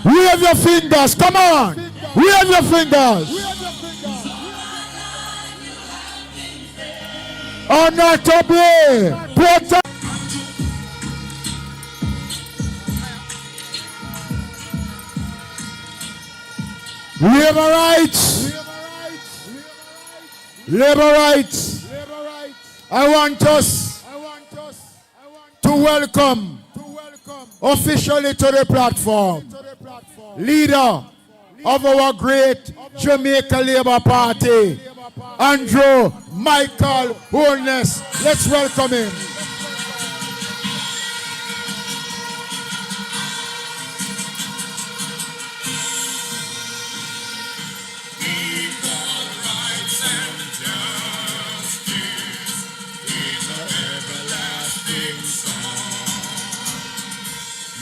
Wave your fingers. Come on. Wave your fingers. Honorable. Labor rights. Labor rights. I want us to welcome officially to the platform leader of our great Jamaica Labour Party, Andrew Michael Holness. Let's welcome him.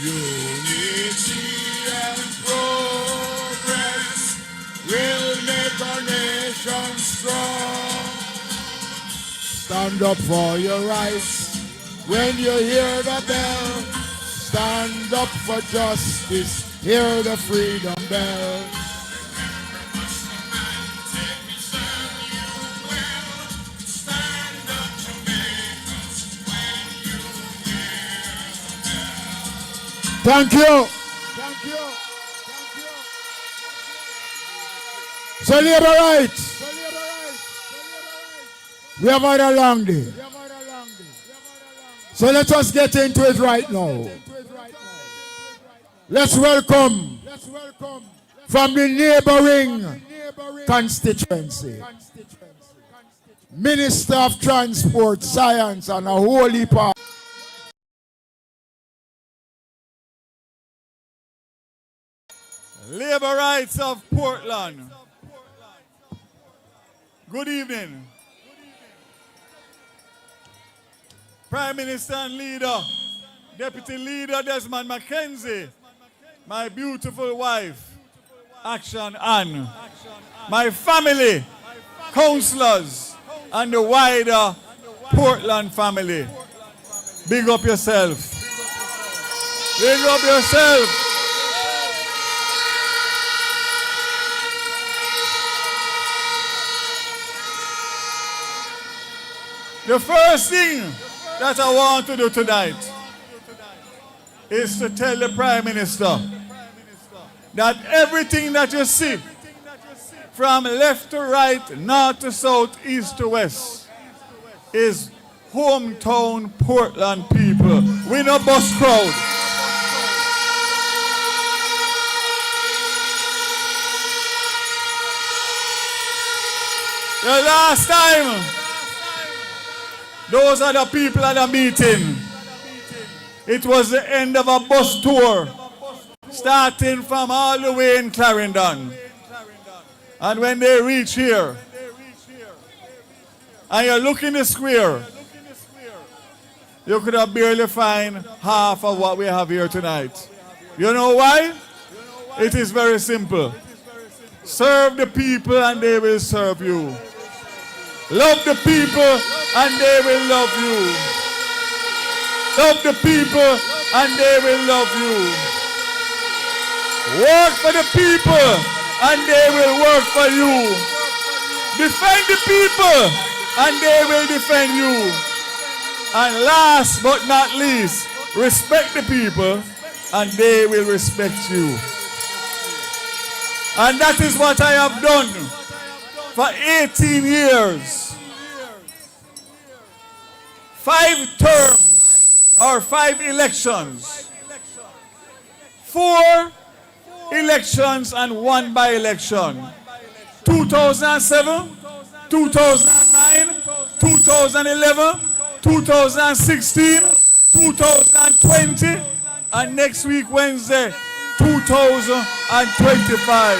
Unity and progress will make our nation strong. Stand up for your rights when you hear the bell. Stand up for justice, hear the freedom bell. Thank you. Thank you. Thank you. So labor rights. We have had a long day. So let us get into it right now. Let's welcome from the neighboring constituency, Minister of Transport, Science, and a whole heap of Labor Rights of Portland. Good evening. Prime Minister and Leader, Deputy Leader Desmond Mackenzie, my beautiful wife, Action Ann, my family, councillors, and the wider Portland family. Big up yourself. Big up yourself. The first thing that I want to do tonight is to tell the Prime Minister that everything that you see from left to right, north to south, east to west is hometown Portland people. We no bus crowd. The last time those are the people at the meeting. It was the end of a bus tour, starting from all the way in Clarendon. And when they reach here, and you look in the square, you could have barely find half of what we have here tonight. You know why? It is very simple. Serve the people and they will serve you. Love the people and they will love you. Love the people and they will love you. Work for the people and they will work for you. Defend the people and they will defend you. And last but not least, respect the people and they will respect you. And that is what I have done for 18 years. 5 terms or 5 elections. 4 elections and 1 by-election. 2007, 2009, 2011, 2016, 2020, and next week, Wednesday, 2025.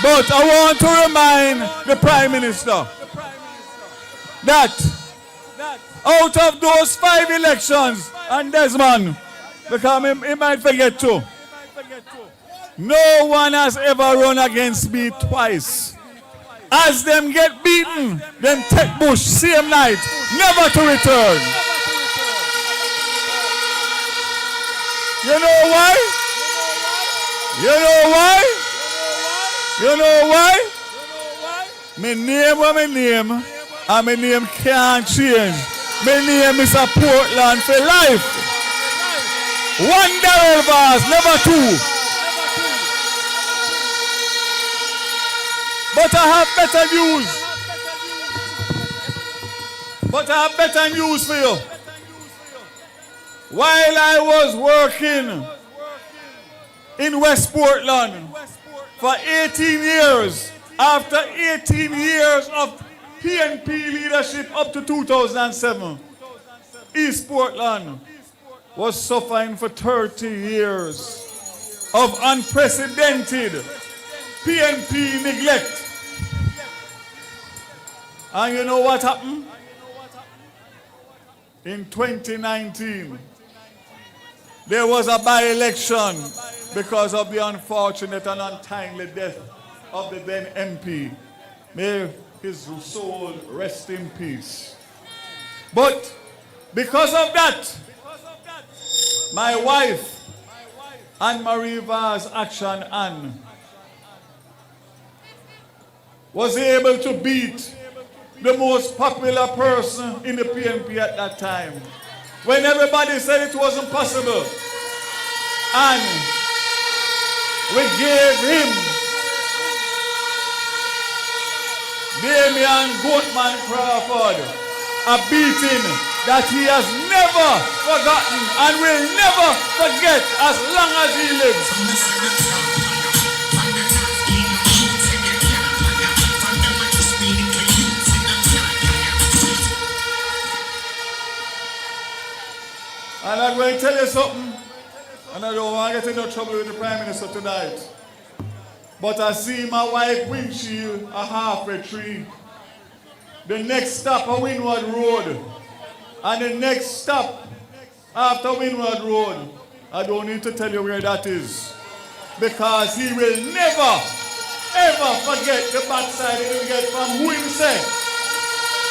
But I want to remind the Prime Minister that out of those 5 elections, and Desmond, because he might forget to, No one has ever run against me twice. As them get beaten, them take bush same night, never to return. You know why? You know why? You know why? My name was my name, and my name can't change. My name is a Portland for life. One Daryl bars, never two. But I have better news. But I have better news for you. While I was working in West Portland for 18 years, after 18 years of PNP leadership up to 2007, East Portland was suffering for 30 years of unprecedented PNP neglect. And you know what happened? In 2019, there was a by-election because of the unfortunate and untimely death of the then MP. May his soul rest in peace. But because of that, my wife, Anne-Marie Vaz Action Anne, was able to beat the most popular person in the PNP at that time. When everybody said it wasn't possible, and we gave him Damian Goatman Crawford a beating that he has never forgotten and will never forget as long as he lives. And I'm going to tell you something, and I don't want to get into trouble with the Prime Minister tonight. But I see my wife windshield a halfway tree. The next stop a Windward Road. And the next stop after Windward Road, I don't need to tell you where that is. Because he will never, ever forget the backside he will get from who he said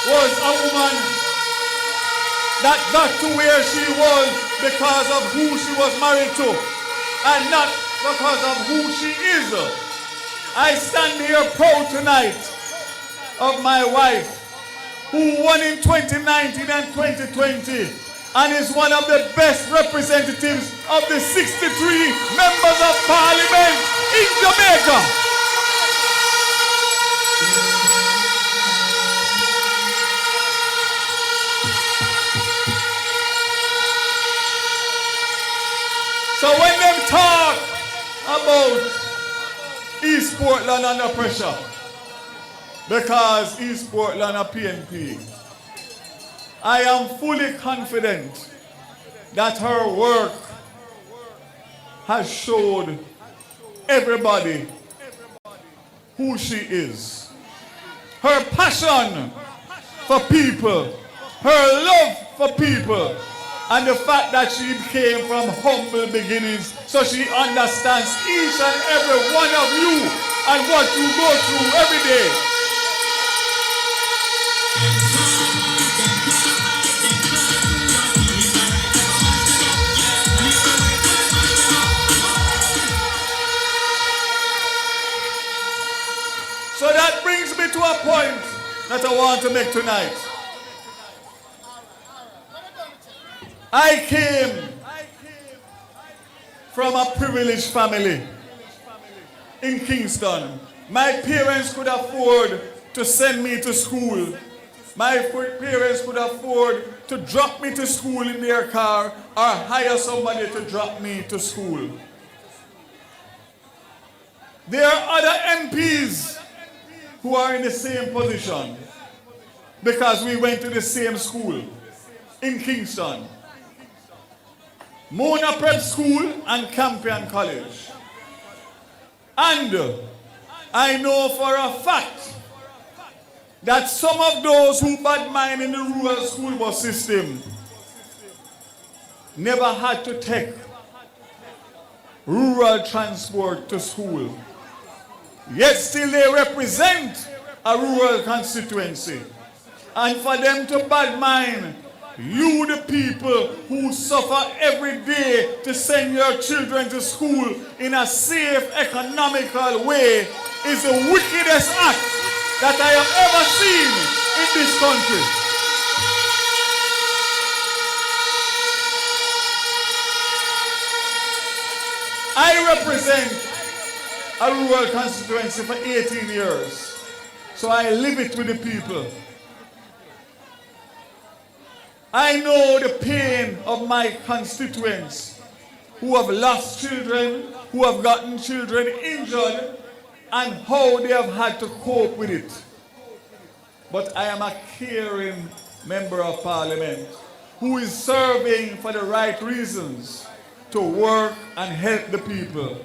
was a woman that got to where she was because of who she was married to and not because of who she is. I stand here proud tonight of my wife who won in 2019 and 2020 and is one of the best representatives of the 63 members of parliament in Jamaica. So when them talk about East Portland under pressure, because East Portland are PNP, I am fully confident that her work has showed everybody who she is. Her passion for people, her love for people, and the fact that she came from humble beginnings, so she understands each and every one of you and what you go through every day. So that brings me to a point that I want to make tonight. I came from a privileged family in Kingston. My parents could afford to send me to school. My parents could afford to drop me to school in their car or hire somebody to drop me to school. There are other MPs who are in the same position because we went to the same school in Kingston. Mona Prep School and Campion College. And I know for a fact that some of those who bad mind in the rural school bus system never had to take rural transport to school. Yet still they represent a rural constituency. And for them to badmine you, the people who suffer every day to send your children to school in a safe, economical way, is the wickedest act that I have ever seen in this country. I represent a rural constituency for 18 years, so I live it with the people. I know the pain of my constituents who have lost children, who have gotten children injured, and how they have had to cope with it. But I am a caring member of parliament who is serving for the right reasons to work and help the people.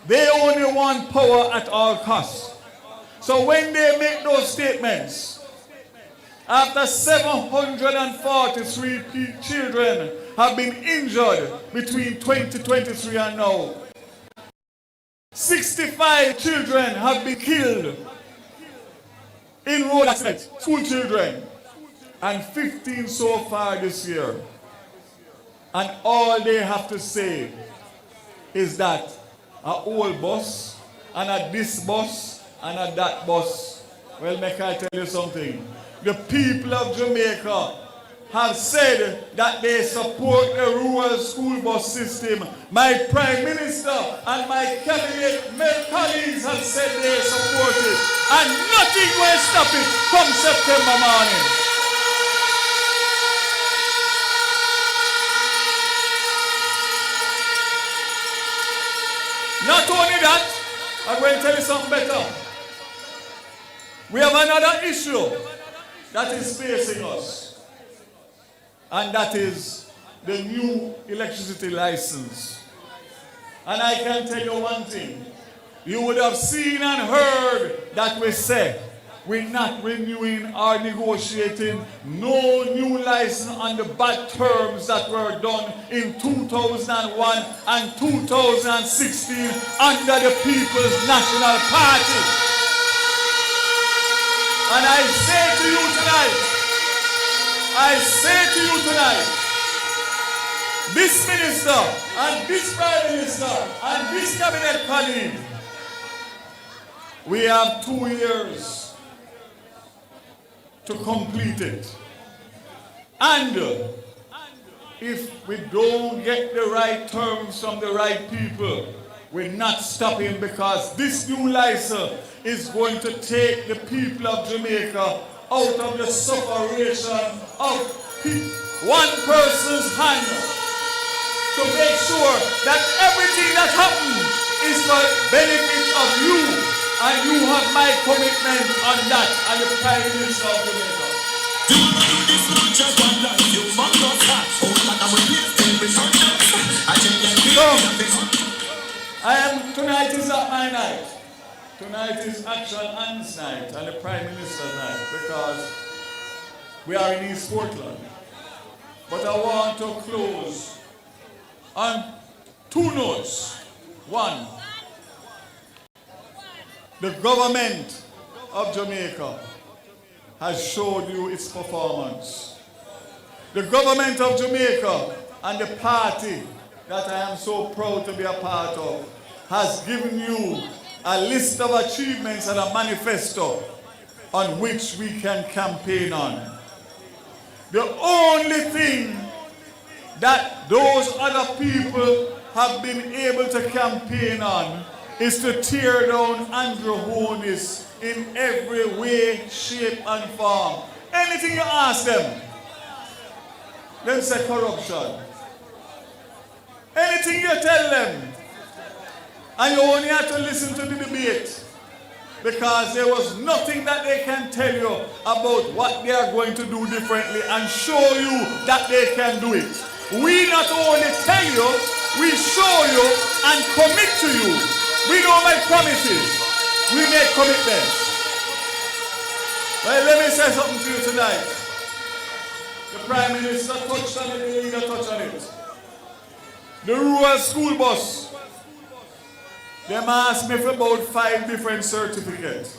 They only want power at all costs. So when they make those statements, after 743 children have been injured between 2023 and now, 65 children have been killed in road accidents, school children, and 15 so far this year. And all they have to say is that a old bus, and a this bus, and a that bus. Well, make I tell you something. The people of Jamaica have said that they support the rural school bus system. My Prime Minister and my cabinet colleagues have said they support it. And nothing will stop it come September morning. Not only that, I'm going to tell you something better. We have another issue that is facing us, and that is the new electricity license. And I can tell you one thing. You would have seen and heard that we say we're not renewing or negotiating no new license on the bad terms that were done in 2001 and 2016 under the People's National Party. And I say to you tonight, this minister and this prime minister and this cabinet colleague, we have 2 years to complete it. And if we don't get the right terms from the right people, we're not stopping, because this new license is going to take the people of Jamaica out of the sufferation of one person's hand, to make sure that everything that happens is for the benefit of you, and you have my commitment on that as the Prime Minister of Jamaica. Tonight is not my night. Tonight is Action Hand's night and the Prime Minister's night, because we are in East Portland. But I want to close on 2 notes. One, the government of Jamaica has showed you its performance. The government of Jamaica and the party that I am so proud to be a part of has given you a list of achievements and a manifesto on which we can campaign on. The only thing that those other people have been able to campaign on is to tear down Andrew Holness in every way, shape, and form. Anything you ask them say corruption. Anything you tell them, and you only have to listen to the debate, because there was nothing that they can tell you about what they are going to do differently and show you that they can do it. We not only tell you, we show you and commit to you. We don't make promises, we make commitments. Well, let me say something to you tonight. The Prime Minister touched on it, the leader touched on it. The rural school bus Them asked me for about 5 different certificates.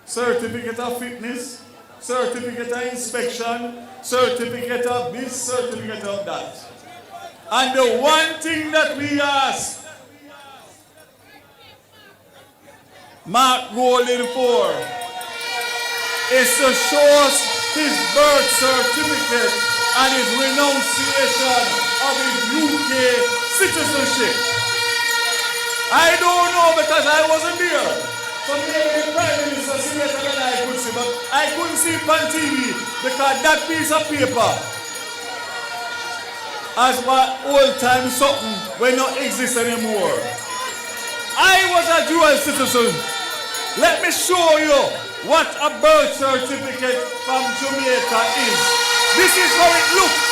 Certificate of fitness, certificate of inspection, certificate of this, certificate of that. And the one thing that we ask Mark Golden for is to show us his birth certificate and his renunciation of his UK citizenship. I don't know because I wasn't there. So maybe the Prime Minister see better than I could see, but I couldn't see it on TV because that piece of paper as what old time something will not exist anymore. I was a dual citizen. Let me show you what a birth certificate from Jamaica is. This is how it looks.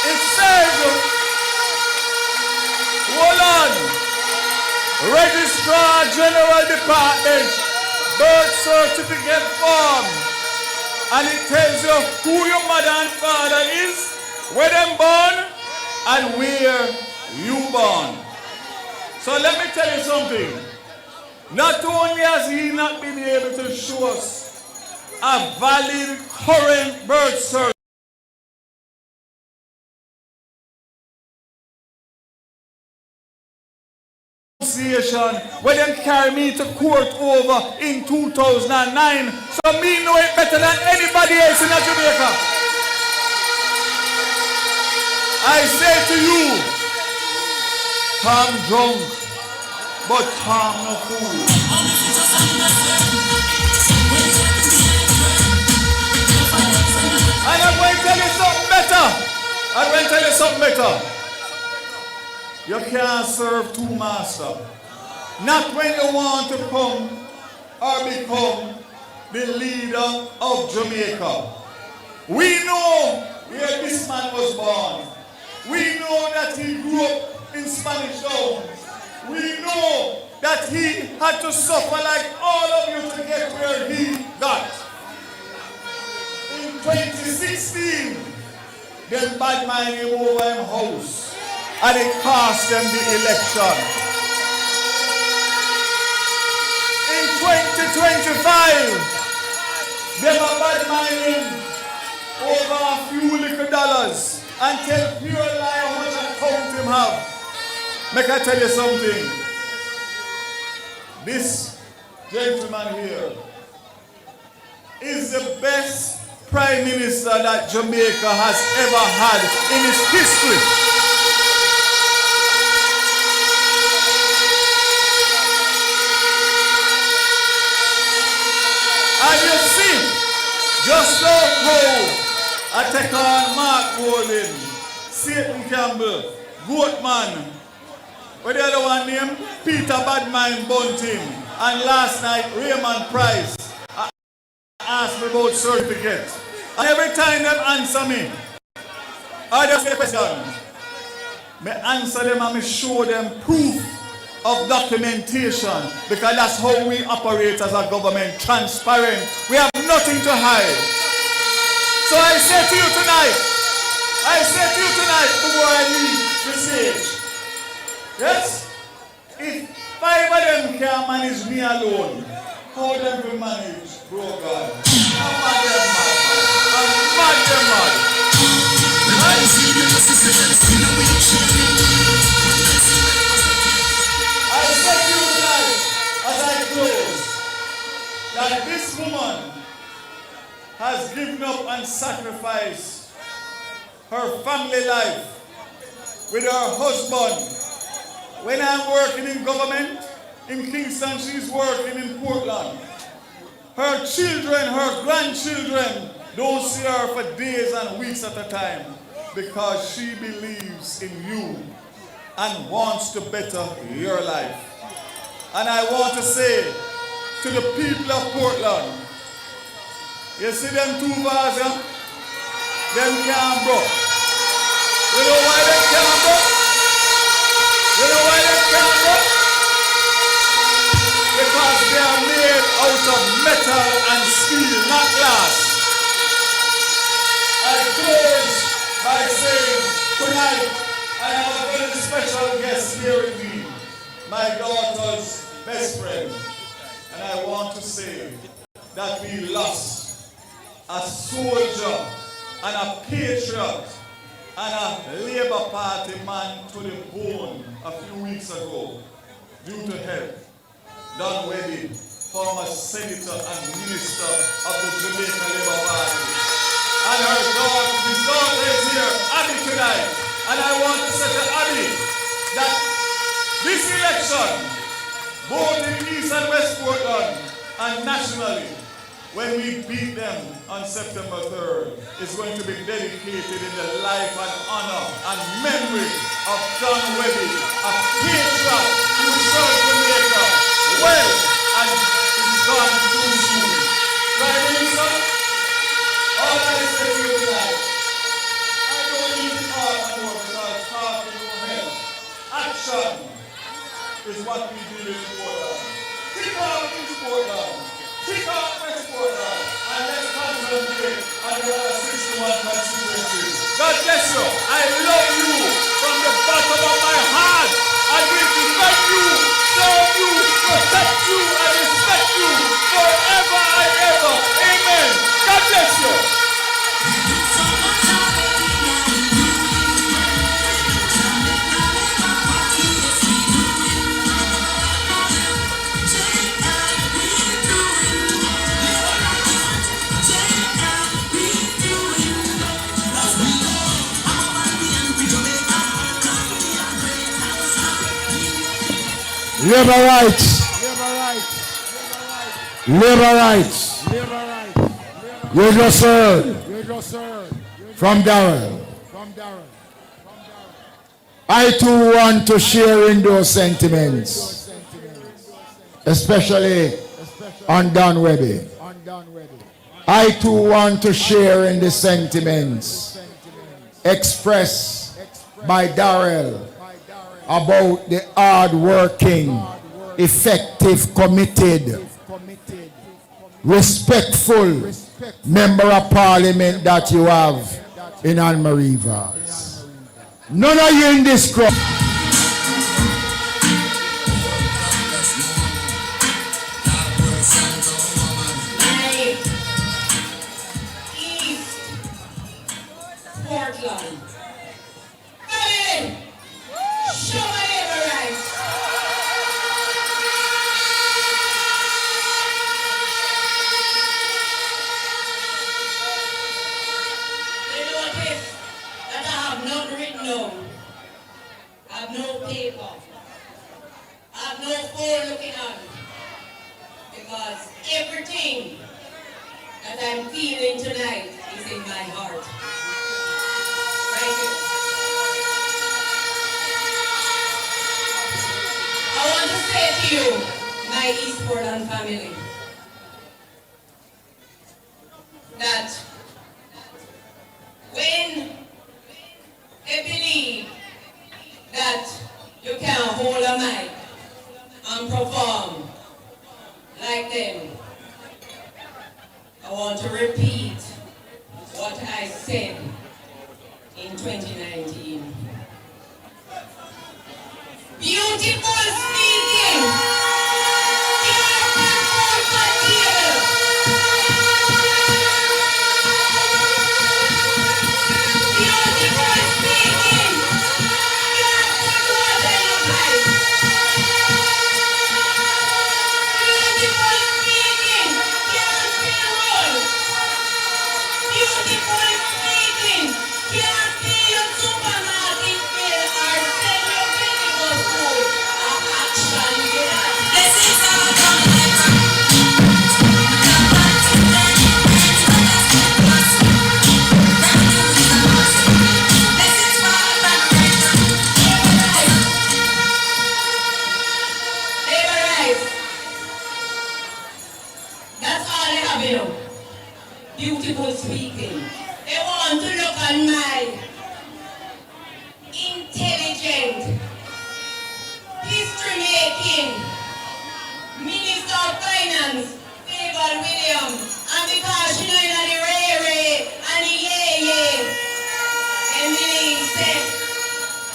It says, hold on, Registrar General Department, birth certificate form. And it tells you who your mother and father is, where them born, and where you born. So let me tell you something. Not only has he not been able to show us a valid current birth certificate, when them carry me to court over in 2009, so me know it better than anybody else in Jamaica. I say to you, Tom drunk, but Tom no fool. And I'm going to tell you something better. I'm going to tell you something better. You can't serve two masters. Not when you want to come or become the leader of Jamaica. We know where this man was born. We know that he grew up in Spanish Town. We know that he had to suffer like all of you to get where he got. In 2016, them bad man came over him house. And it cost them the election. In 2025, they were bad minding over a few little dollars and tell pure lie how much account him have. Make I tell you something. This gentleman here is the best Prime Minister that Jamaica has ever had in its history. And you see, just like how I take on Mark Golden, Satan Campbell, Goatman, but the other one named Peter Badmine Bunting, and last night Raymond Price asked me about certificates. And every time they answer me, I just say a question. I answer them and I show them proof of documentation, because that's how we operate as a government, transparent. We have nothing to hide. So I say to you tonight, before I leave the stage, yes, if 5 of them can manage me alone, how them will manage, bro God? I'm mad them mad. I said to you tonight, as I close, that this woman has given up and sacrificed her family life with her husband. When I'm working in government in Kingston, she's working in Portland. Her children, her grandchildren don't see her for days and weeks at a time because she believes in you and wants to better your life. And I want to say to the people of Portland, you see them two bars, huh? Them can't broke. You know why them can't broke? You know why them can't broke? Because they are made out of metal and steel, not glass. I close by saying tonight I have a very special my daughter's best friend. And I want to say that we lost a soldier and a patriot and a Labour Party man to the bone a few weeks ago due to health. Don Webby, former senator and minister of the Jamaica Labour Party. And her daughter, his daughter is here, Abby, tonight. And I want to say to Abby that this election, both in East and West Portland and nationally, when we beat them on September 3rd, is going to be dedicated in the life and honor and memory of Don Webby, a patriot who served Jamaica well and is gone too soon. Prime Minister, all I say to you tonight, I don't need to talk anymore because talking will help. Action is what we do in Portland. Kick off in Portland. Kick off West Portland. And let's concentrate on the other 61 constituencies. God bless you. I love you from the bottom of my heart. I will defend you, serve you, protect you, and respect you forever and ever. Amen. God bless you. Labor rights. Labor rights. You just heard from Daryl. I too want to share in those sentiments, especially on Don Webby. I too want to share in the sentiments expressed by Daryl about the hard-working, effective, committed, respectful member of parliament that you have in Alma-Riva. None of you in this crowd. East Portland. Hey! Show my labor rights. They notice that I have not written down. I have no paper. I have no phone looking on. Because everything that I'm feeling tonight is in my heart. Right here. I want to say to you, my East Portland family, that when they believe that you can hold a mic and perform like them, I want to repeat what I said in 2019. Beautiful speaking. Beautiful speaking. They want to look on my intelligent, history-making Minister of Finance, Favour William, and because she know in the ray and the yeah, and believe say,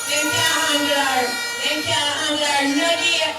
them can't handle her, no day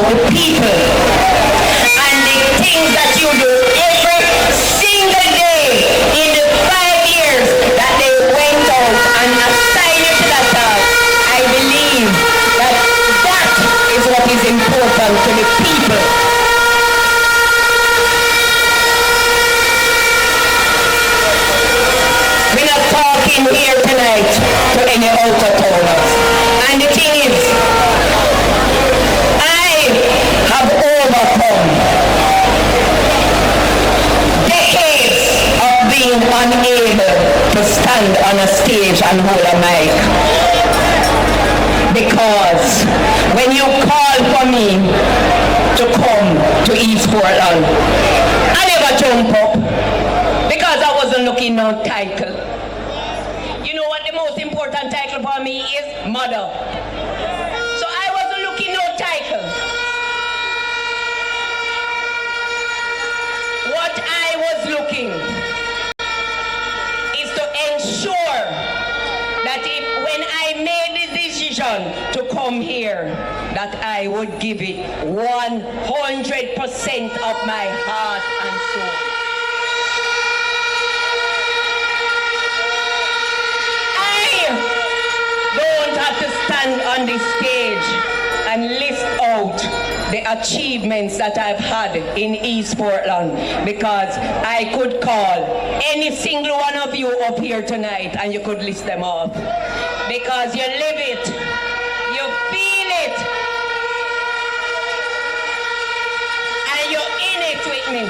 about the people and the things that you do every single day in the 5 years that they went out and assigned you to that task. I believe that that is what is important to the people. We're not talking here tonight to any out-of-towners. And the thing is, I have overcome decades of being unable to stand on a stage and hold a mic. Because when you call for me to come to East Portland, I never jump up because I wasn't looking no title. You know what the most important title for me is? Mother. So I wasn't looking no title. What I was looking is to ensure that if when I made the decision to come here, that I would give it 100% of my heart and soul. Don't have to stand on this stage and list out the achievements that I've had in East Portland, because I could call any single one of you up here tonight and you could list them off, because you live it, you feel it, and you're in it with me.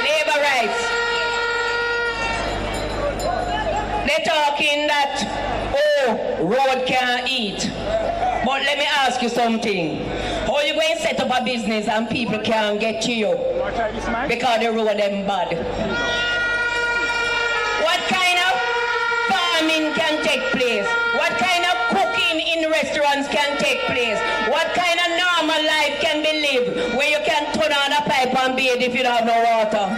Labor rights. They're talking that, oh, road can't eat. But let me ask you something. How you going to set up a business and people can't get to you because the road them bad? What kind of farming can take place? What kind of cooking in restaurants can take place? What kind of normal life can be lived where you can turn on a pipe and bathe if you don't have no water?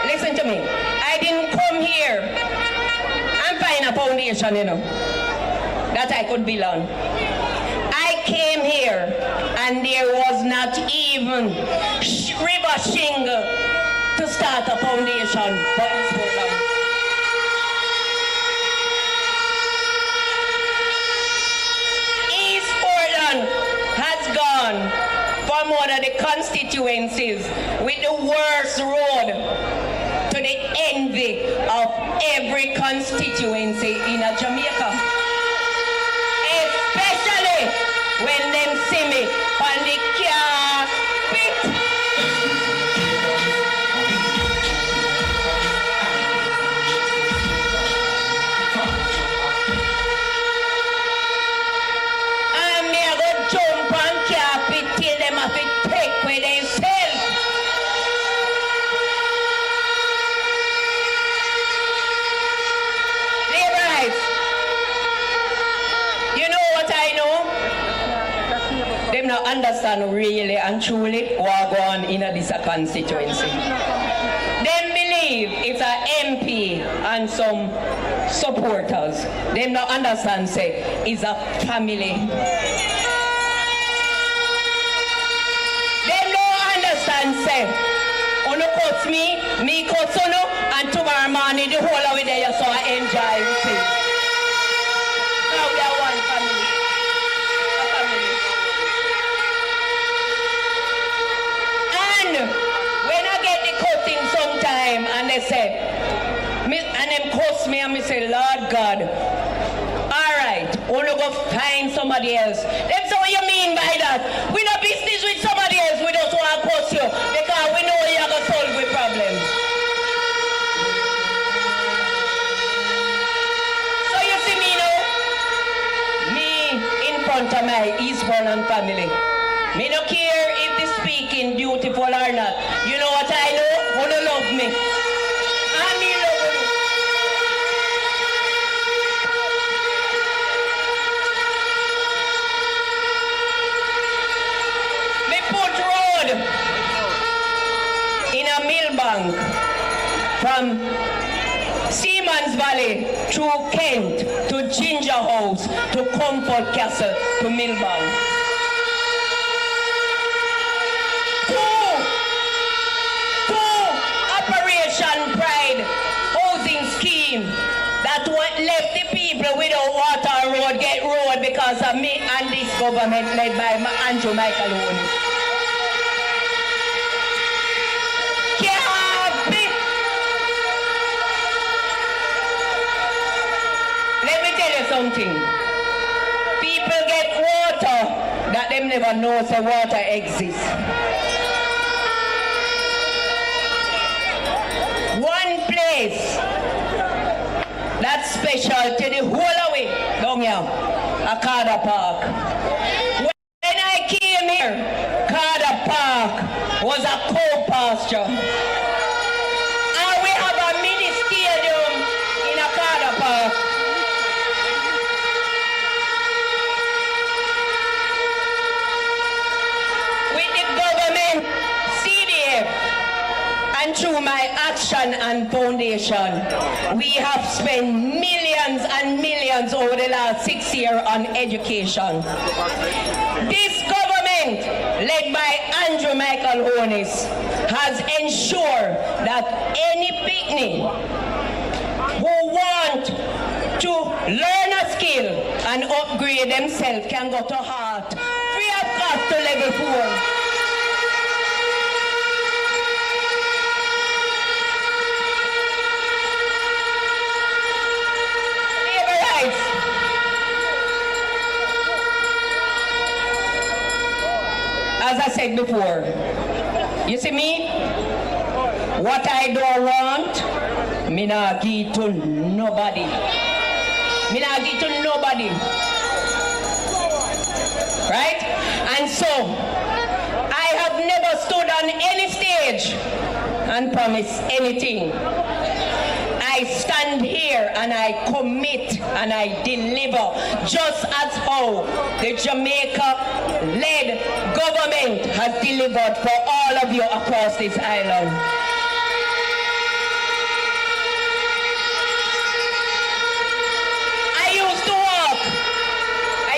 Listen to me. I didn't come here and find a foundation, that I could build on. I came here and there was not even river shingle to start a foundation for East Portland. East Portland has gone from one of the constituencies with the worst road to the envy of every constituency in Jamaica. Especially when them see me on the carpet. And me I go jump on carpet till them have to take where they sell. Them not understand really and truly what go on in this constituency. Them believe it's a MP and some supporters. Them not understand say it's a family. Them don't understand say Uno cuts me cuts uno, and tomorrow morning the whole of it there so I enjoy it. Now we are one family. When I get the cutting sometime and they say, and them cuss me and me say, Lord God, alright, we'll go find somebody else. Them say, what you mean by that? We no business with somebody else, we just want to cuss you because we know you're going to solve the problems. So you see me now, me in front of my East Portland family. Me no care if the speaking beautiful or not. You know what I know? Who don't love me? And me love you. Me put road in a mill from Seaman's Valley through Kent to Ginger House to Comfort Castle to Millbank. Two Operation Pride housing scheme that left the people without water road get road because of me and this government led by Andrew Michael Holness. Let me tell you something. People get water that them never know so water exists. One place that's special to the whole of it down here, Akada Park. When I came here, Akada Park was a cow pasture. And we have a mini stadium in Akada Park. With the government, CDF, and through my action and foundation, we have spent millions and millions over the last 6 years on education. This government, led by Andrew Michael Holness, has ensured that any picnic who want to learn a skill and upgrade themselves can go to heart, free of cost to level 4. As I said before, you see me? What I don't want, me not give to nobody. Me not give to nobody. Right? And so, I have never stood on any stage and promised anything. I stand here and I commit and I deliver, just as how the Jamaica-led government has delivered for all of you across this island. I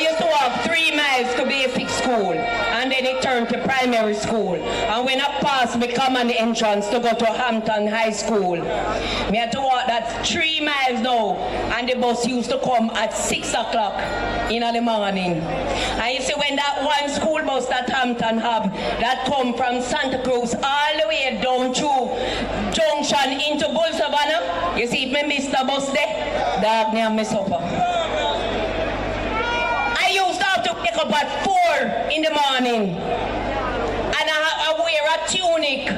used to walk 3 miles to basic school, and then it turned to primary school. And when I passed my common entrance to go to Hampton High School, me had to walk that 3 miles now, and the bus used to come at 6 o'clock in the morning. And you see, when that one school bus that Hampton have, that come from Santa Cruz all the way down to Junction into Bull Savannah, you see, if me miss the bus there, dog near me supper. I used to have to wake up at 4 in the morning, and I wear a tunic.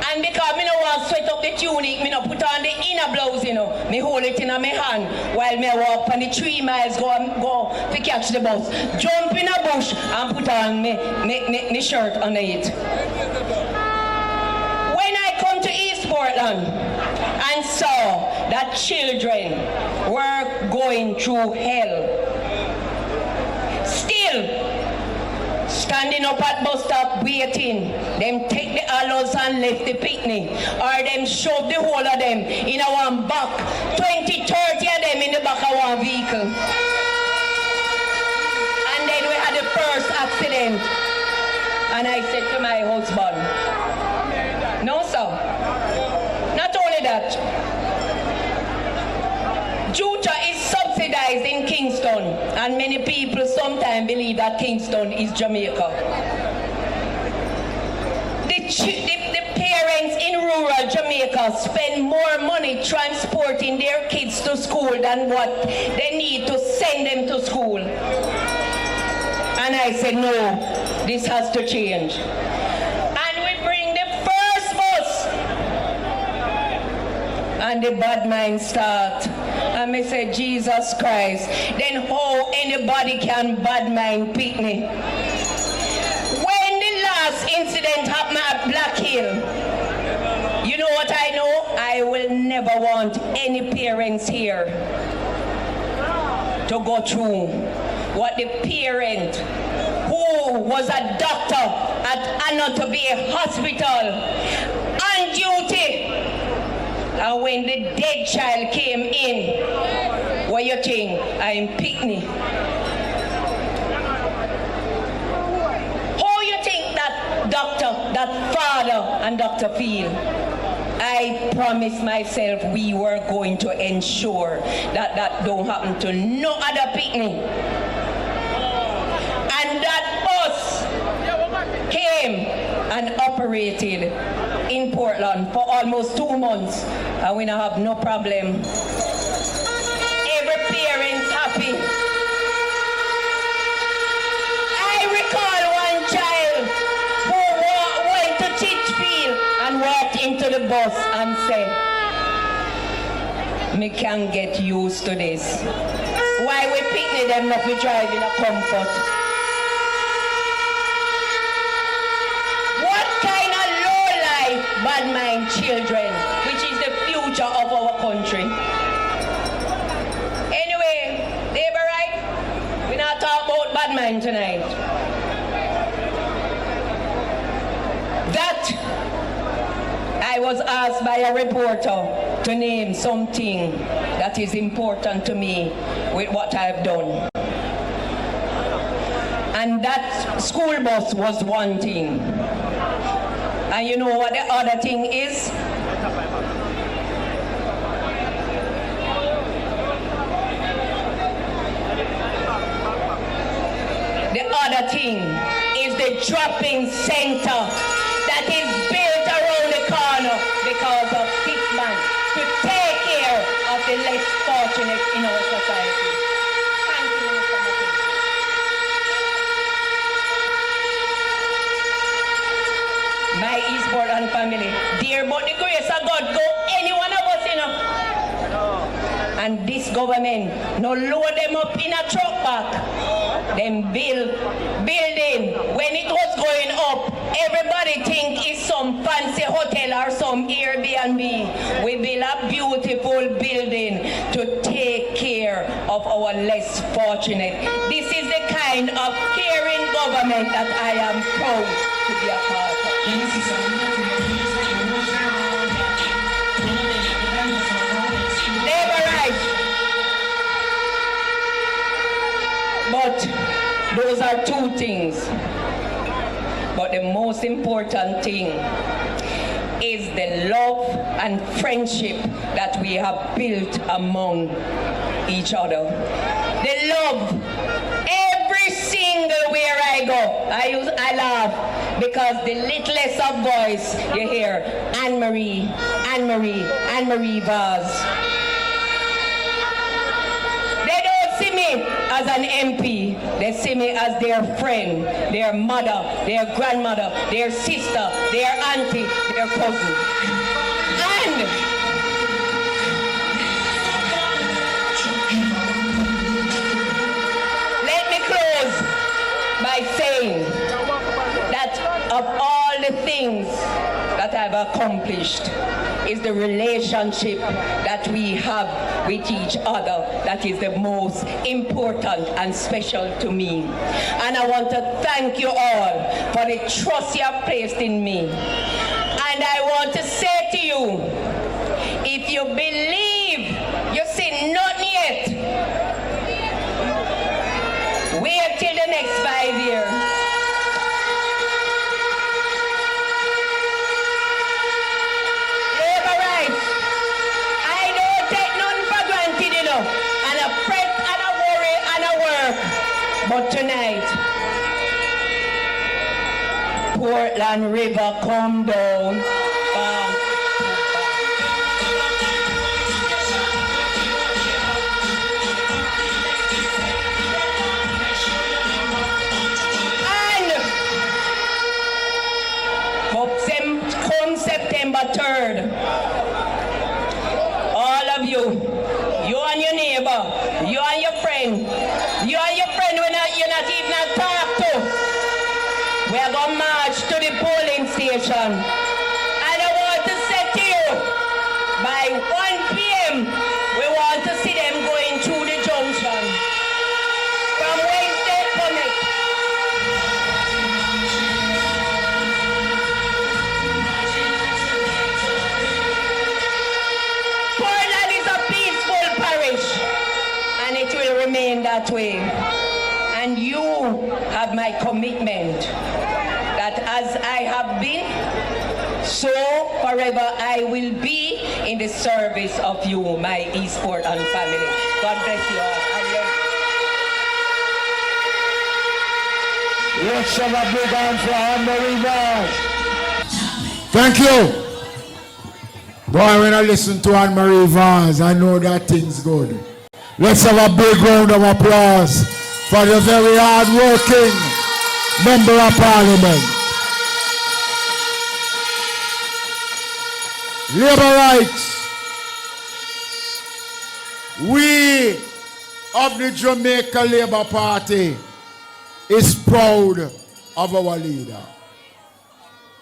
And because me no want to sweat up the tunic, me no put on the inner blouse, you know. Me hold it in my hand while me walk on the 3 miles go to catch the bus. Jump in a bush and put on me shirt under it. When I come to East Portland and saw that children were going through hell, still standing up at bus stop waiting, them take the allows and left the picnic, or them shove the whole of them in a one back, 20, 30 of them in the back of one vehicle. And then we had the first accident, and I said to my husband, no sir, not only that, Juta is subsidized in Kingston, and many people sometimes believe that Kingston is Jamaica. The parents in rural Jamaica spend more money transporting their kids to school than what they need to send them to school. And I said, no, this has to change. And we bring the first bus, and the bad mind start. And me say, Jesus Christ, then how anybody can bad mind picnic? When the last incident happened at Black Hill, you know what I know? I will never want any parents here to go through what the parent who was a doctor at Anatomy Hospital on duty And when the dead child came in, what you think? I'm picnic. How you think that doctor, that father and doctor feel? I promised myself we were going to ensure that that don't happen to no other picnic. And that bus came and operated in Portland for almost 2 months, and we now have no problem. Every parent happy. I recall one child who went to Titchfield and walked into the bus and said, "Me can't get used to this. Why we picnic them not we drive in a comfort?" What kind of low-life, bad-mind children, which is the future of our country? Anyway, they were right. We're not talking about bad mind tonight. That I was asked by a reporter to name something that is important to me with what I've done. And that school bus was one thing. And you know what the other thing is? The other thing is the dropping center that is built around the corner because of Hickman to take care of the less fortunate in our society. Thank you, Minister Martin. My East Portland family, dear, but the grace of God go any one of us, you know. And this government no load them up in a truck park. Them building, when it was going up, everybody think it's some fancy hotel or some Airbnb. We build a beautiful building to take care of our less fortunate. This is the kind of caring government that I am proud to be a part of. They were right. But those are two things. But the most important thing is the love and friendship that we have built among each other. The love. Every single where I go, I laugh because the littlest of voice you hear, Anne-Marie, Anne-Marie, Anne-Marie Vaz. They don't see me as an MP. They see me as their friend, their mother, their grandmother, their sister, their auntie, their cousin. And let me close by saying that of all the things that I've accomplished is the relationship that we have with each other that is the most important and special to me. And I want to thank you all for the trust you have placed in me. And I want to say to you, if you believe you see nothing yet, wait till the next 5 years. But tonight, Portland River come down. And come September 3rd, all of you and your neighbor, you and your friend, you're not even talk to. We are going to march to the polling station. And I want to say to you, by 1 p.m., we want to see them going through the junction. From Wednesday coming. have been, so forever I will be in the service of you, my East Portland family. God bless you all. Let's have a big hand for Anne-Marie. Thank you. Boy, when I listen to Anne-Marie Vance, I know that thing's good. Let's have a big round of applause for the very hard-working Member of Parliament. Labour rights. We of the Jamaica Labour Party is proud of our leader.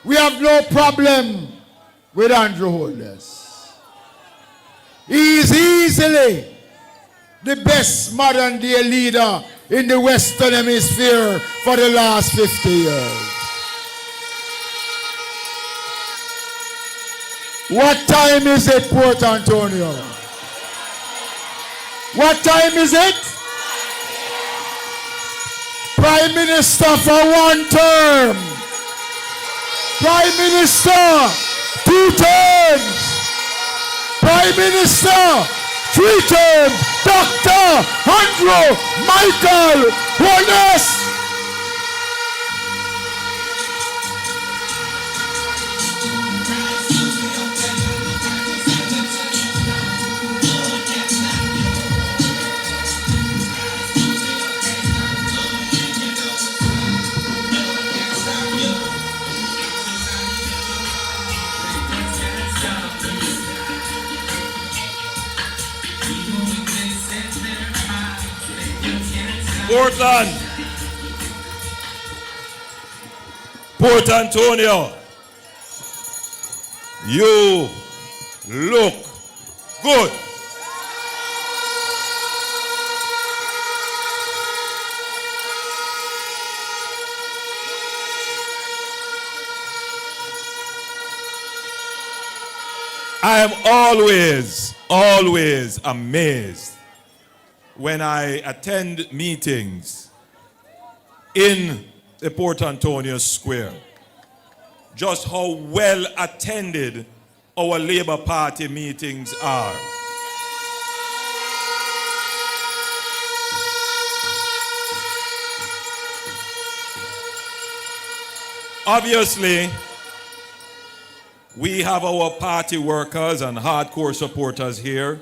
We have no problem with Andrew Holness. He is easily the best modern day leader in the Western Hemisphere for the last 50 years. What time is it, Port Antonio? What time is it? Prime Minister for one term. Prime Minister, 2 terms. Prime Minister, 3 terms. Dr. Andrew Michael Holness. Portland, Port Antonio, you look good. I am always amazed when I attend meetings in the Port Antonio Square, just how well attended our Labour Party meetings are. Obviously, we have our party workers and hardcore supporters here,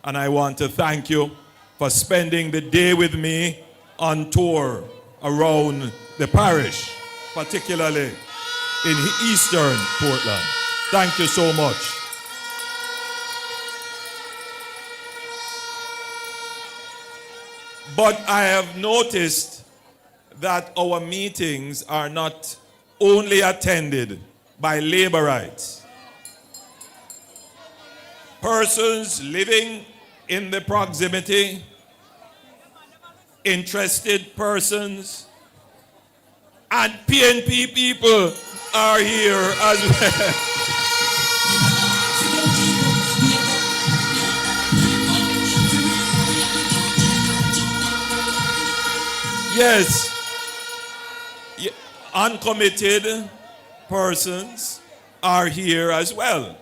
and I want to thank you for spending the day with me on tour around the parish, particularly in eastern Portland. Thank you so much. But I have noticed that our meetings are not only attended by Labourites. Persons living in the proximity, interested persons, and PNP people are here as well. Yes, uncommitted persons are here as well.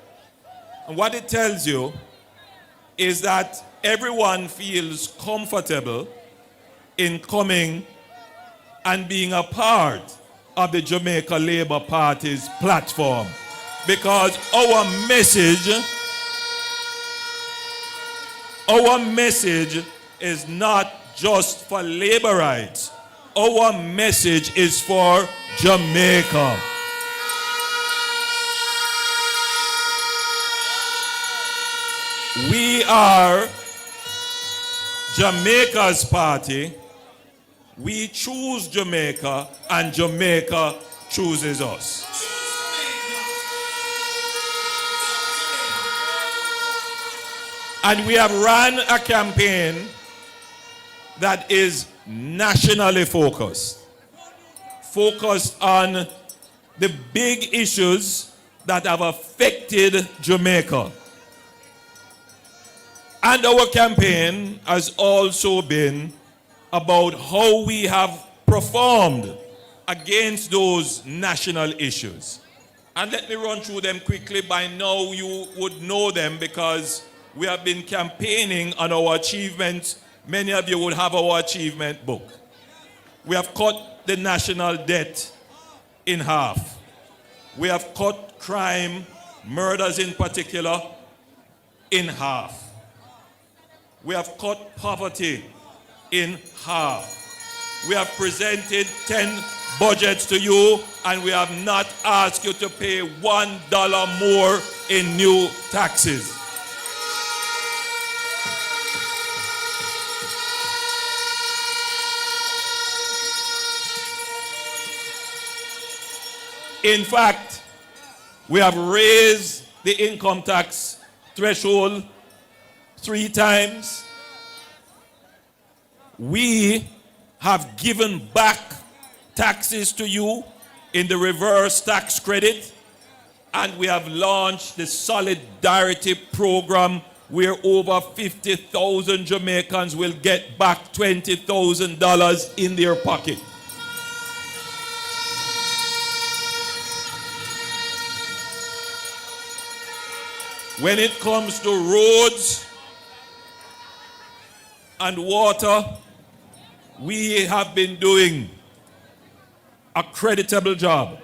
And what it tells you is that everyone feels comfortable in coming and being a part of the Jamaica Labour Party's platform, because our message is not just for Labourites. Our message is for Jamaica. We are Jamaica's party. We choose Jamaica, and Jamaica chooses us. And we have run a campaign that is nationally focused on the big issues that have affected Jamaica. And our campaign has also been about how we have performed against those national issues. And let me run through them quickly. By now you would know them because we have been campaigning on our achievements. Many of you would have our achievement book. We have cut the national debt in half. We have cut crime, murders in particular, in half. We have cut poverty in half. We have presented 10 budgets to you, and we have not asked you to pay $1 more in new taxes. In fact, we have raised the income tax threshold 3 times. We have given back taxes to you in the reverse tax credit, and we have launched the solidarity program where over 50,000 Jamaicans will get back $20,000 in their pocket. When it comes to roads and water, we have been doing a creditable job.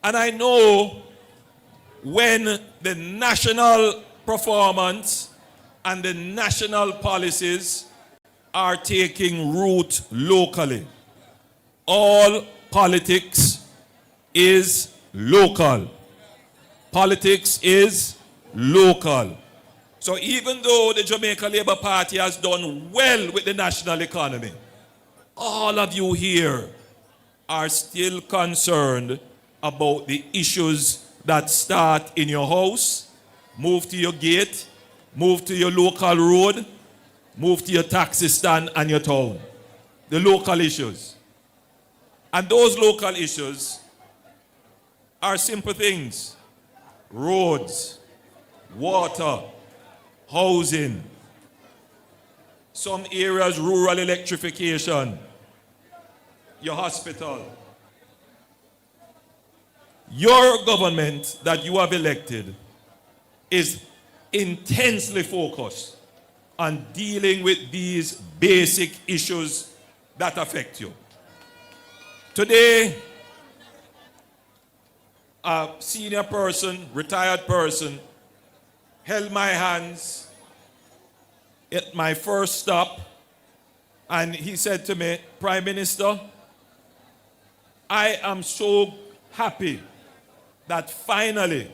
And I know when the national performance and the national policies are taking root locally. All politics is local. Politics is local. So even though the Jamaica Labour Party has done well with the national economy, all of you here are still concerned about the issues that start in your house, move to your gate, move to your local road, move to your taxi stand and your town. The local issues. And those local issues are simple things. Roads, water, housing, some areas rural electrification, your hospital. Your government that you have elected is intensely focused on dealing with these basic issues that affect you. Today, a senior person, retired person, held my hands at my first stop, and he said to me, Prime Minister, I am so happy that finally,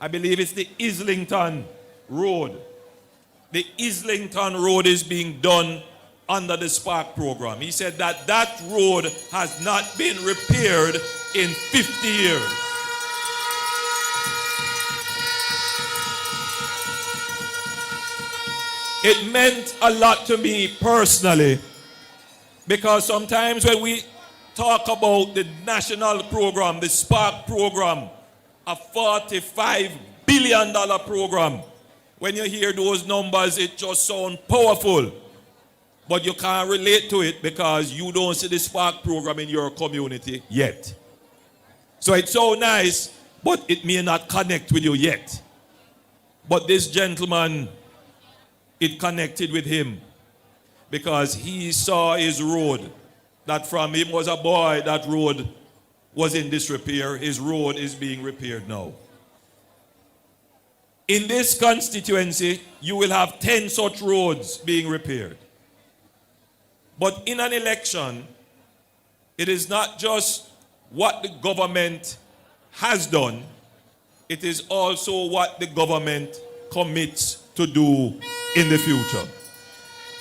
I believe it's the Islington Road. The Islington Road is being done under the Spark program. He said that that road has not been repaired in 50 years. It meant a lot to me personally, because sometimes when we talk about the national program, the Spark program, a $45 billion program, when you hear those numbers, it just sounds powerful. But you can't relate to it because you don't see the Spark program in your community yet. So it's so nice, but it may not connect with you yet. But this gentleman, it connected with him because he saw his road, that from him was a boy, that road was in disrepair. His road is being repaired now. In this constituency, you will have 10 such roads being repaired. But in an election, it is not just what the government has done, it is also what the government commits to do in the future.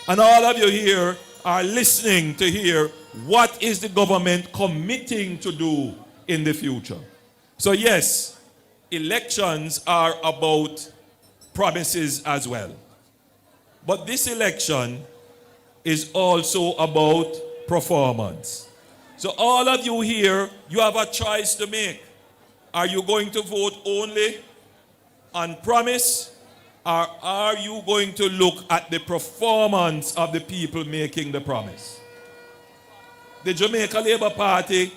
And all of you here are listening to hear what is the government committing to do in the future. So yes, elections are about promises as well. But this election is also about performance. So all of you here, you have a choice to make. Are you going to vote only on promise, or are you going to look at the performance of the people making the promise? The Jamaica Labour Party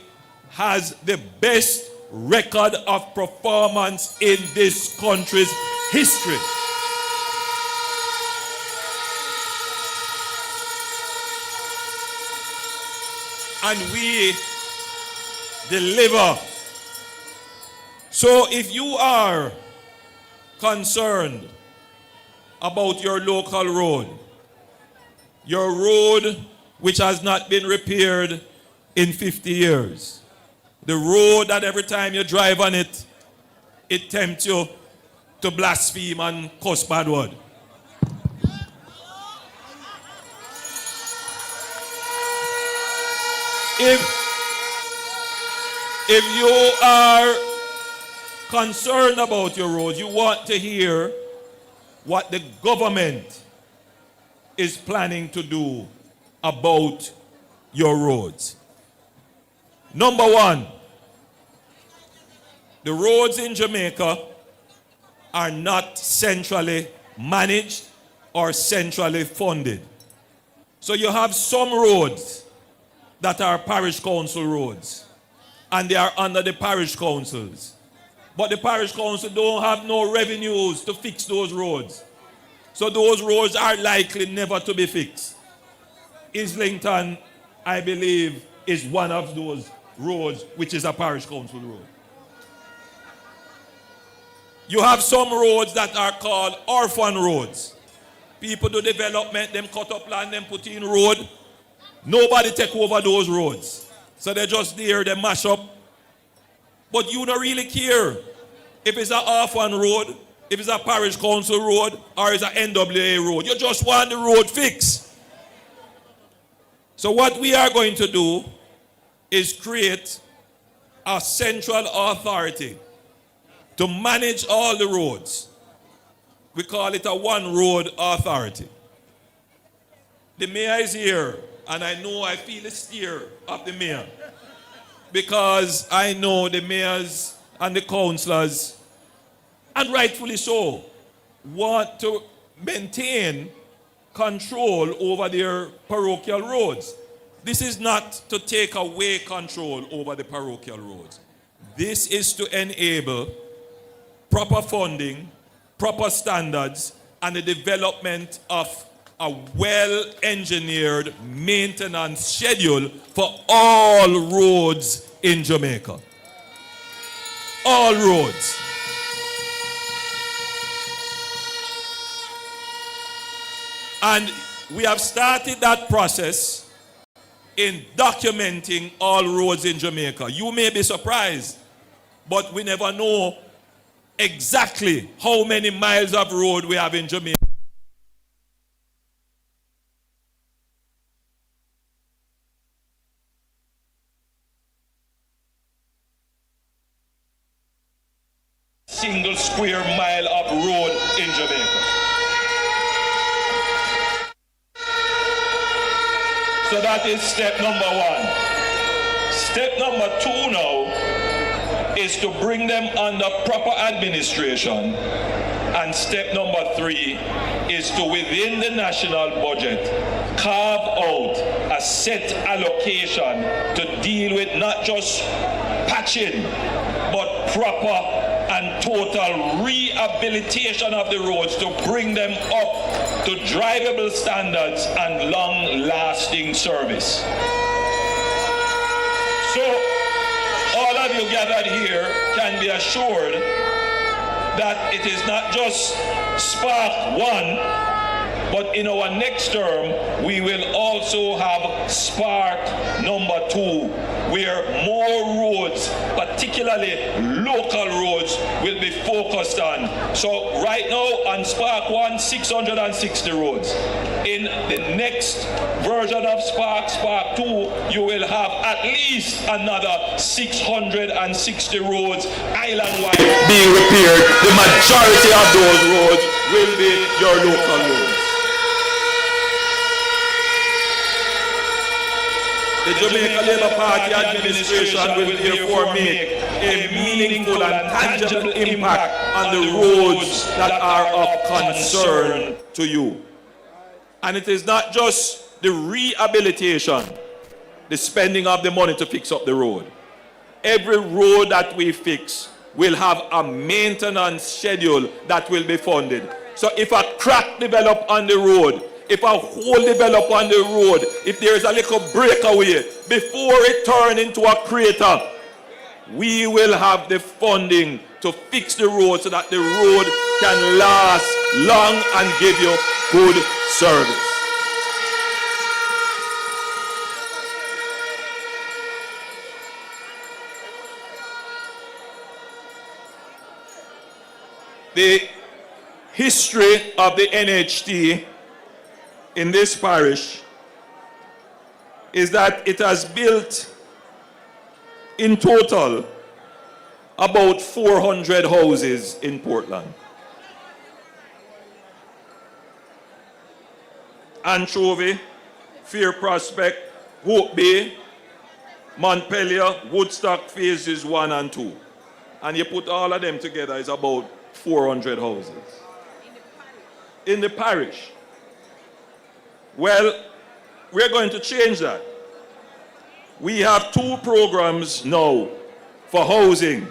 has the best record of performance in this country's history. And we deliver. So if you are concerned about your local road which has not been repaired in 50 years, the road that every time you drive on it, it tempts you to blaspheme and cuss bad word. If you are concerned about your roads, you want to hear what the government is planning to do about your roads. Number one, the roads in Jamaica are not centrally managed or centrally funded. So you have some roads that are parish council roads, and they are under the parish councils. But the parish council don't have no revenues to fix those roads. So those roads are likely never to be fixed. Islington, I believe, is one of those roads which is a parish council road. You have some roads that are called orphan roads. People do development, them cut up land, them put in road. Nobody take over those roads. So they're just there, they mash up. But you don't really care if it's an orphan road, if it's a parish council road, or it's an NWA road. You just want the road fixed. So what we are going to do is create a central authority to manage all the roads. We call it a one road authority. The mayor is here, and I know I feel the steer of the mayor, because I know the mayors and the councillors, and rightfully so, want to maintain control over their parochial roads. This is not to take away control over the parochial roads. This is to enable proper funding, proper standards, and the development of a well-engineered maintenance schedule for all roads in Jamaica. All roads. And we have started that process in documenting all roads in Jamaica. You may be surprised, but we never know exactly how many miles of road we have in Jamaica. Single square mile of road in Jamaica. So that is step number one. Step number two now is to bring them under proper administration. And step number three is to, within the national budget, carve out a set allocation to deal with not just patching, but proper and total rehabilitation of the roads to bring them up to drivable standards and long-lasting service. So, all of you gathered here can be assured that it is not just Spark 1, but in our next term, we will also have Spark number 2, where more roads, particularly local roads, will be focused on. So right now on Spark 1, 660 roads. In the next version of Spark 2, you will have at least another 660 roads island-wide being repaired. The majority of those roads will be your local roads. The Jamaica Labour Party administration will therefore make a meaningful and tangible impact on the roads that are of concern to you. And it is not just the rehabilitation, the spending of the money to fix up the road. every road that we fix will have a maintenance schedule that will be funded. So if a crack develop on the road, if a hole develop on the road, if there is a little breakaway, before it turn into a crater, we will have the funding to fix the road so that the road can last long and give you good service. The history of the NHT in this parish is that it has built in total about 400 houses in Portland. Anchovy, Fair Prospect, Hope Bay, Montpelier, Woodstock phases 1 and 2. And you put all of them together, it's about 400 houses. In the parish. Well, we're going to change that. We have 2 programs now for housing,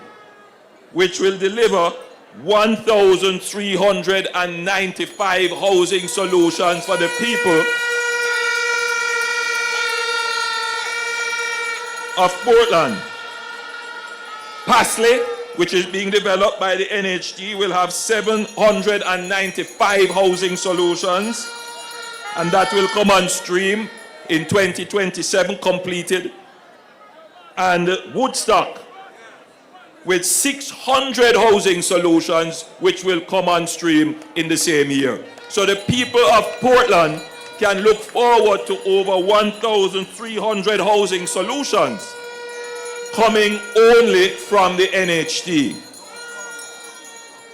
which will deliver 1,395 housing solutions for the people of Portland. Pasley, which is being developed by the NHT, will have 795 housing solutions, and that will come on stream in 2027, completed. And Woodstock with 600 housing solutions, which will come on stream in the same year. So the people of Portland can look forward to over 1,300 housing solutions coming only from the NHT.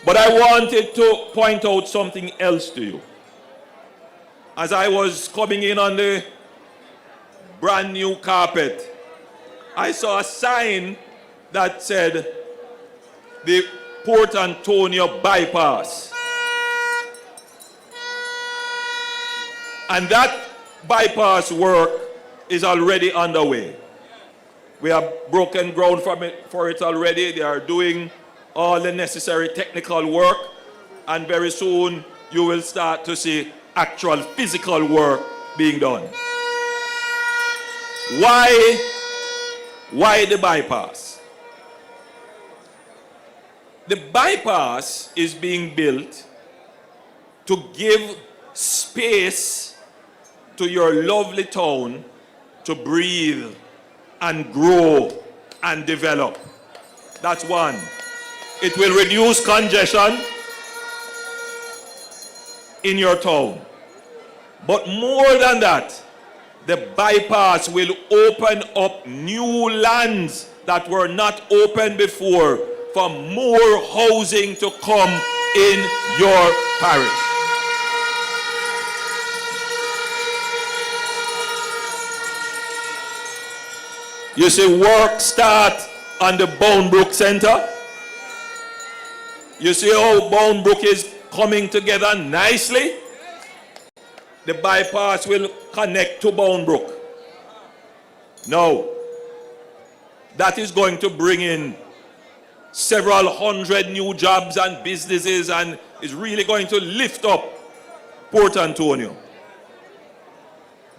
But I wanted to point out something else to you. As I was coming in on the brand new carpet, I saw a sign that said the Port Antonio bypass. And that bypass work is already underway. We have broken ground for it already. They are doing all the necessary technical work, and very soon you will start to see actual physical work being done. Why the bypass? The bypass is being built to give space to your lovely town to breathe and grow and develop. That's one. It will reduce congestion in your town. But more than that, the bypass will open up new lands that were not open before for more housing to come in your parish. You see, work start on the Boundbrook Center. You see how Boundbrook is coming together nicely. The bypass will connect to Boundbrook. Now, that is going to bring in several hundred new jobs and businesses, and is really going to lift up Port Antonio.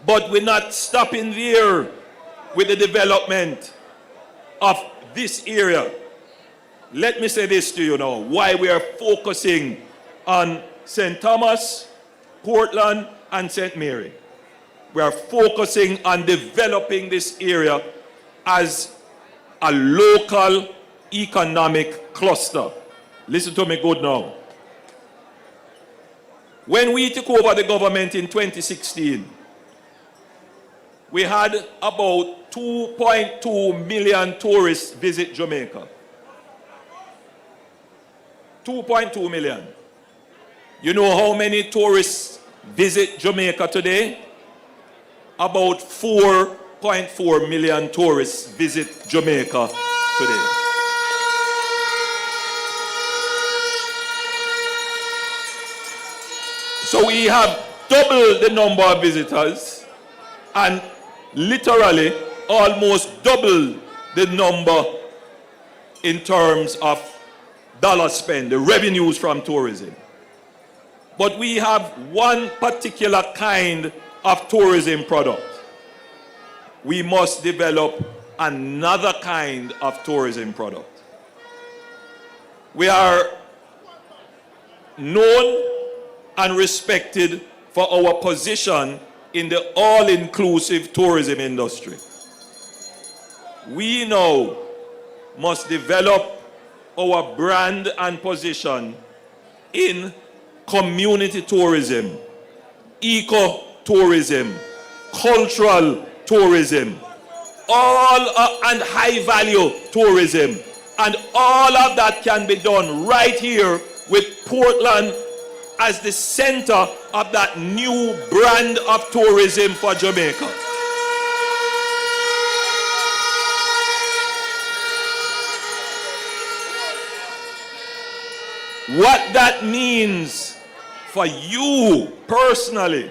But we're not stopping there with the development of this area. Let me say this to you now, why we are focusing on St. Thomas, Portland, and St. Mary. We are focusing on developing this area as a local economic cluster. Listen to me good now. When we took over the government in 2016, we had about 2.2 million tourists visit Jamaica. 2.2 million. You know how many tourists visit Jamaica today? About 4.4 million tourists visit Jamaica today. So we have doubled the number of visitors and literally almost double the number in terms of dollar spend, the revenues from tourism. But we have one particular kind of tourism product. We must develop another kind of tourism product. We are known and respected for our position in the all-inclusive tourism industry. We now must develop our brand and position in community tourism, eco-tourism, cultural tourism, and high-value tourism. And all of that can be done right here with Portland as the center of that new brand of tourism for Jamaica. What that means for you personally.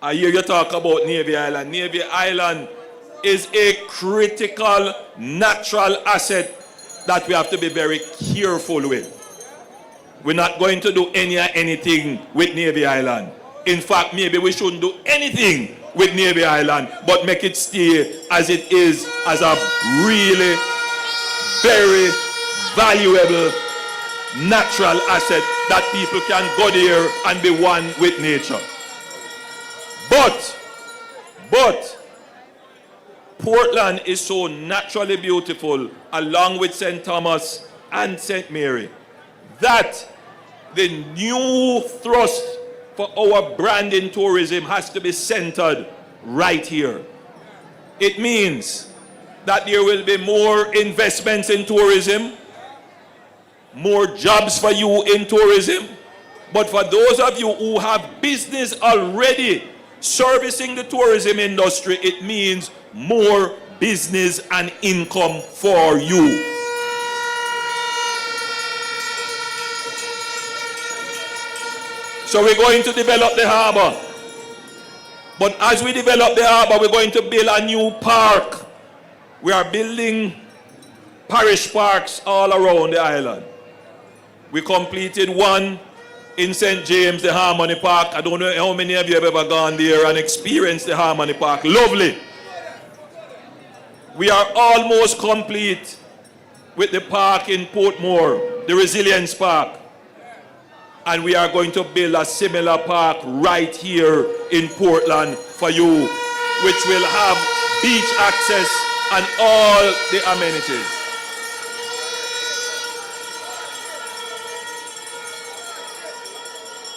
I hear you talk about Navy Island. Navy Island is a critical natural asset that we have to be very careful with. We're not going to do anything with Navy Island. In fact, maybe we shouldn't do anything with Navy Island, but make it stay as it is, as a really very valuable natural asset that people can go there and be one with nature. But Portland is so naturally beautiful, along with St. Thomas and St. Mary, that the new thrust for our brand in tourism has to be centered right here. It means that there will be more investments in tourism, more jobs for you in tourism. But for those of you who have business already servicing the tourism industry, it means more business and income for you. So we're going to develop the harbor. But as we develop the harbor, we're going to build a new park. We are building parish parks all around the island. We completed one in St. James, the Harmony Park. I don't know how many of you have ever gone there and experienced the Harmony Park. Lovely. We are almost complete with the park in Portmore, the Resilience Park. And we are going to build a similar park right here in Portland for you, which will have beach access and all the amenities.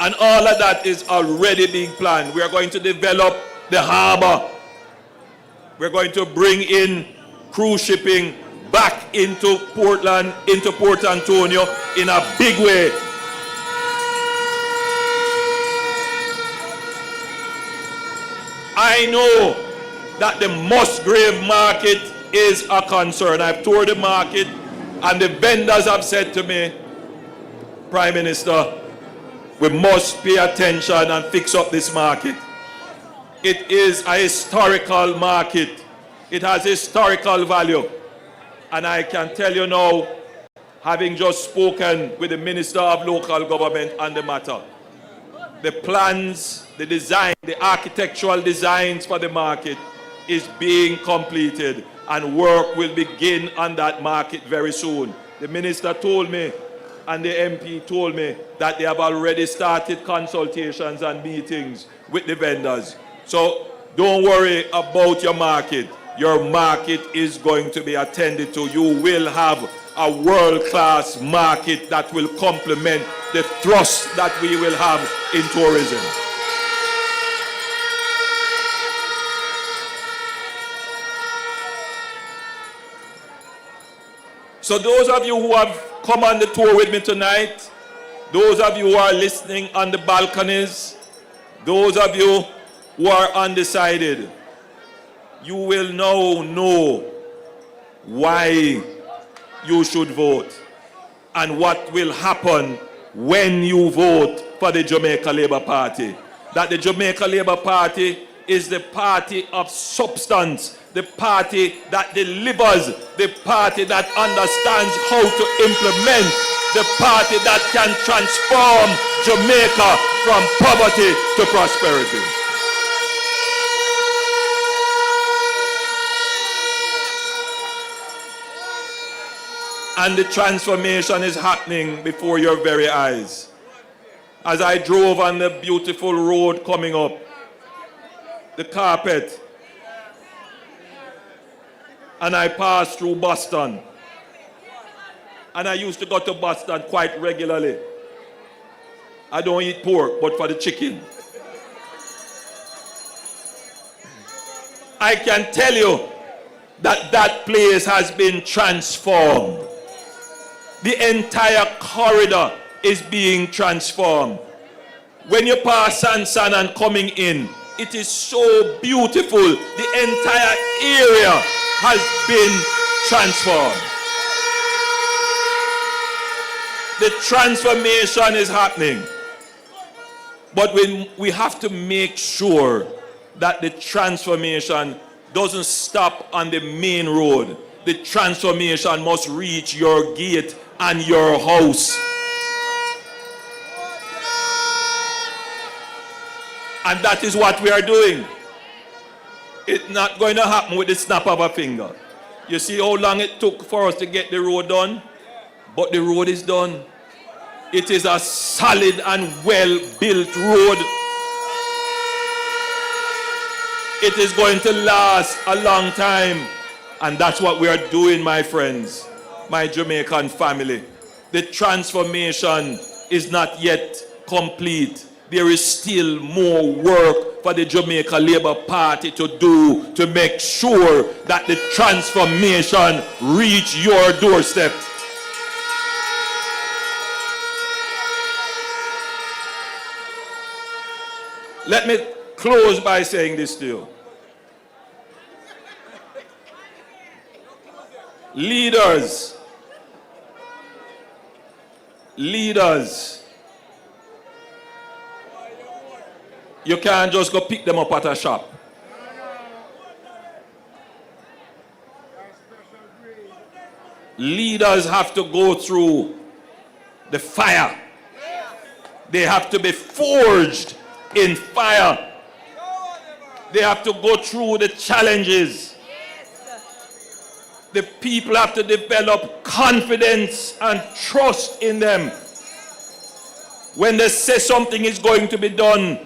And all of that is already being planned. We are going to develop the harbor. We're going to bring in cruise shipping back into Portland, into Port Antonio in a big way. I know that the Musgrave market is a concern. I've toured the market and the vendors have said to me, Prime Minister, we must pay attention and fix up this market. It is a historical market. It has historical value. And I can tell you now, having just spoken with the Minister of Local Government on the matter, the plans, the design, the architectural designs for the market is being completed, and work will begin on that market very soon. The Minister told me and the MP told me that they have already started consultations and meetings with the vendors. So don't worry about your market. Your market is going to be attended to. You will have a world-class market that will complement the thrust that we will have in tourism. So those of you who have come on the tour with me tonight, those of you who are listening on the balconies, those of you who are undecided, you will now know why you should vote and what will happen when you vote for the Jamaica Labour Party. That the Jamaica Labour Party is the party of substance the party that delivers, the party that understands how to implement, the party that can transform Jamaica from poverty to prosperity. And the transformation is happening before your very eyes. As I drove on the beautiful road coming up, the carpet, and I passed through Boston. And I used to go to Boston quite regularly. I don't eat pork, but for the chicken. I can tell you that that place has been transformed. The entire corridor is being transformed. When you pass Sansan and coming in, it is so beautiful. The entire area has been transformed. The transformation is happening. But we have to make sure that the transformation doesn't stop on the main road. The transformation must reach your gate and your house. And that is what we are doing. It's not going to happen with the snap of a finger. You see how long it took for us to get the road done? But the road is done. It is a solid and well-built road. It is going to last a long time. And that's what we are doing, my friends, my Jamaican family. The transformation is not yet complete. There is still more work for the Jamaica Labour Party to do to make sure that the transformation reach your doorstep. Let me close by saying this to you. Leaders, you can't just go pick them up at a shop. Leaders have to go through the fire. They have to be forged in fire. They have to go through the challenges. The people have to develop confidence and trust in them. When they say something is going to be done,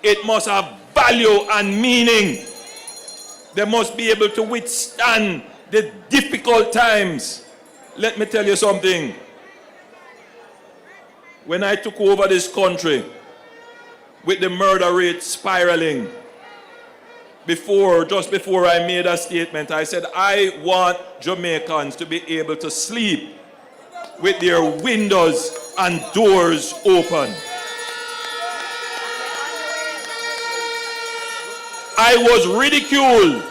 it must have value and meaning. They must be able to withstand the difficult times. Let me tell you something. When I took over this country, with the murder rate spiraling, just before I made a statement, I said, I want Jamaicans to be able to sleep with their windows and doors open. I was ridiculed.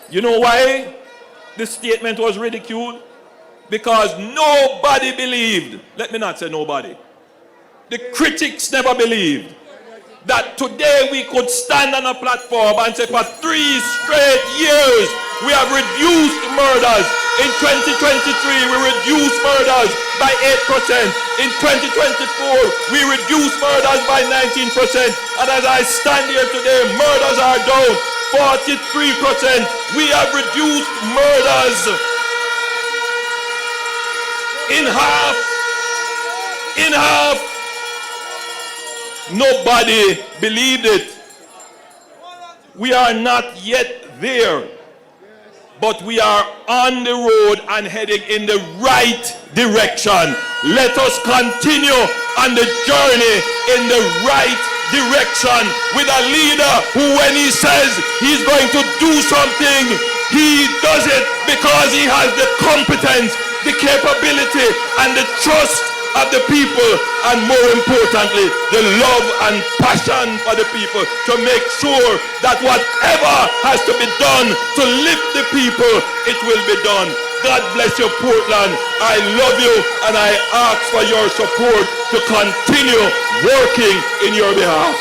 You know why the statement was ridiculed? Because nobody believed, let me not say nobody, the critics never believed that today we could stand on a platform and say for 3 straight years we have reduced murders. In 2023 we reduced murders by 8%. In 2024 we reduced murders by 19%. And as I stand here today, murders are down 43%. We have reduced murders in half. In half. Nobody believed it. We are not yet there, but we are on the road and heading in the right direction. Let us continue on the journey in the right direction with a leader who, when he says he's going to do something, he does it because he has the competence, the capability, and the trust of the people, and more importantly, the love and passion for the people to make sure that whatever has to be done to lift the people, it will be done. God bless you, Portland. I love you, and I ask for your support to continue working in your behalf.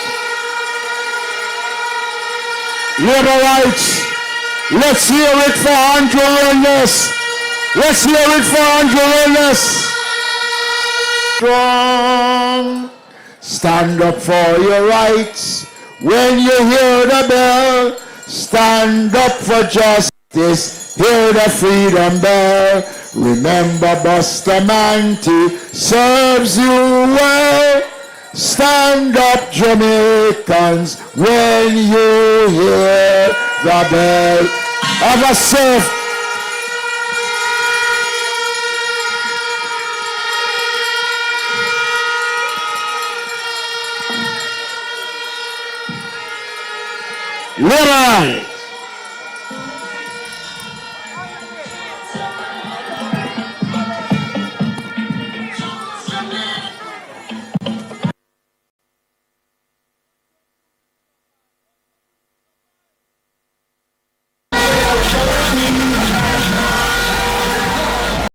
Labor rights Let's hear it for Andrew Holness. Let's hear it for Andrew Holness. Strong. Stand up for your rights. When you hear the bell, stand up for justice. Hear the freedom bell. Remember Bustamante serves you well. Stand up, Jamaicans, when you hear the bell. Have a safe. Liberal.